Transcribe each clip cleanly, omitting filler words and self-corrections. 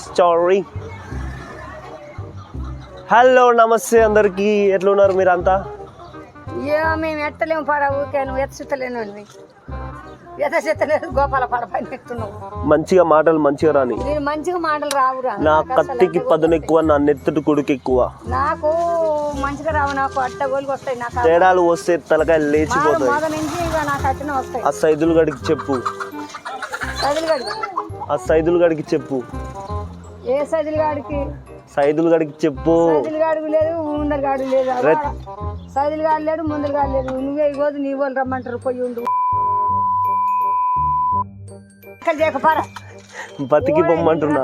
Story. Hello నమస్తే అందరికి, ఎట్లున్నారు మీరంతా? మేము ఎత్తలేము పరా ఊకే నువ్వు ఎత్తలేను ఎత్తలేదు గోపాల పడ పని ఎత్తున్నావు. మంచిగా మాటలు మంచిగా రాని. నేను మంచిగా మాటలు రావురా. నా కత్తికి పదును ఎక్కువ, నా నెత్తుటి కొడుకు ఎక్కువ. నాకు మంచిగా రావు, నాకు అట్టగోలుకి వస్తాయి. నాకు తేడాలు వస్తే తలకాయ లేచిపోతాయి. మొదల నుంచి ఇక నాకు అట్టనే వస్తాయి. ఆ సైదులు గడికి చెప్పు, ఆ సైదులు గడికి చెప్పు. ఏ సైదులు గాడికి? సైదులు గడికి చెప్పు. సైదులు గాడికి లేదు, ముందర గాడి లేదు. సైదులు గాడి లేడు, ముందర గాడి లేదు. నువ్వే ఇవ్వదు, నీ వాళ్ళు రమ్మంటారు, పోయి ఉండు. బతికి బొమ్మంటున్నా,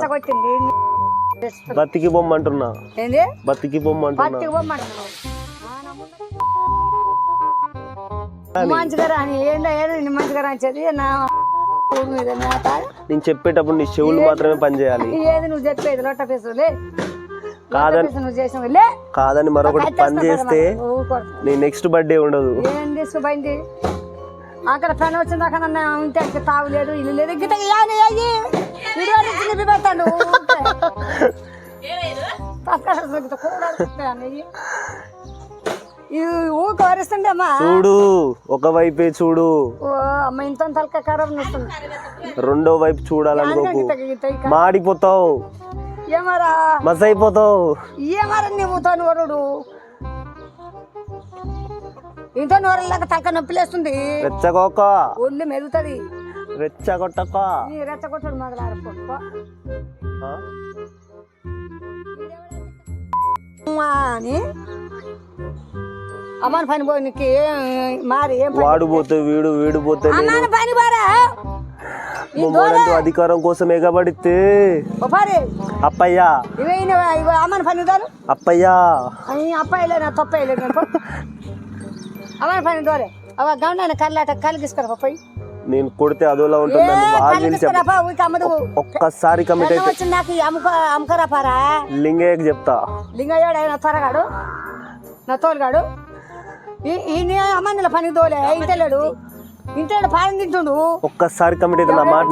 బతికి బొమ్మంటున్నా, బతికి బొమ్మంటున్నా. మంచిగా రాని ఏందో మంచిగా రాంచేది నా మీద. నేను చెప్పేటప్పుడు నీ చెవులు మాత్రమే పని చేయాలి. ఏది నువ్వు చెప్పేది లొట్ట పీసులే కాదని నువ్వు చేసిన కాదని మరొకటి పని చేస్తే నీ నెక్స్ట్ బర్త్డే ఉండదు. ఏం తీసుకుపోయింది అక్కడ పని వచ్చింది. అక్కడ ఉంటే తాగులేడు, ఇల్లు లేదు. గిట్ట పెడతాడు ఊక వరిస్తుండేమ్మా. చూడు, ఒకవైపే చూడు. ఓ అమ్మ, ఇంత తలక ఖరాబ్ వస్తుంది. రెండో వైపు చూడాలనుకోకు, మాడిపోతావు. ఏమారా మస్ అయిపోతావు. ఏమారా నువ్వు తను వరుడు ఇంట్లో నోరలాగా తలక నొప్పి లేస్తుంది. రెచ్చగొక్క ఒళ్ళు మెరుగుతుంది. రెచ్చగొట్టక రెచ్చగొట్టడు మొదలారని అమ్మాని పని పోయి మారి వాడు పోతే వీడు, వీడు పోతే అమ్మాని పని బారా అధికారం కోసం ఎగబడితే అప్పయ్యా అమ్మని పని అప్పయ్యా అప్పాయిలే నా తప్పయ్యలేదు. అమ్మని పని దోరే అవ గండ కళ్ళాట కలిగిస్తారా పోయి. నేను కొడితే అదోలా ఉంటుంది. ఒక్కసారి కమిట్ అయితే నాకు అమ్మకరా పారా లింగయ్యకి చెప్తా. లింగయ్యాడు ఆయన త్వరగాడు, నా తోలుగాడు. ఈ అమ్మాయిల పని దోలే ఇంటలేడు, ఇంటలేడు పాలన తింటుండు. ఒక్కసారి కమిట్ అయితే నా మాట,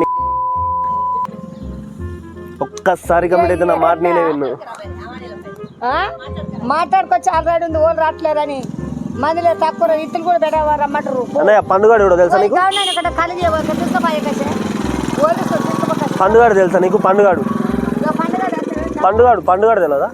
ఒక్కసారి కమిట్ అయితే నా మాట నేనే విన్ను. మాట్లాడుకొచ్చి ఆల్రెడీ ఉంది, ఓళ్ళు రావట్లేరని మందిలో తక్కువ ఇత్తులు కూడా పెట్టేవారు రమ్మంటారు. పండుగాడు తెలుసా నీకు? పండుగాడు తెలుసా నీకు? పండుగాడు పండుగాడు పండుగాడు తెలియదా?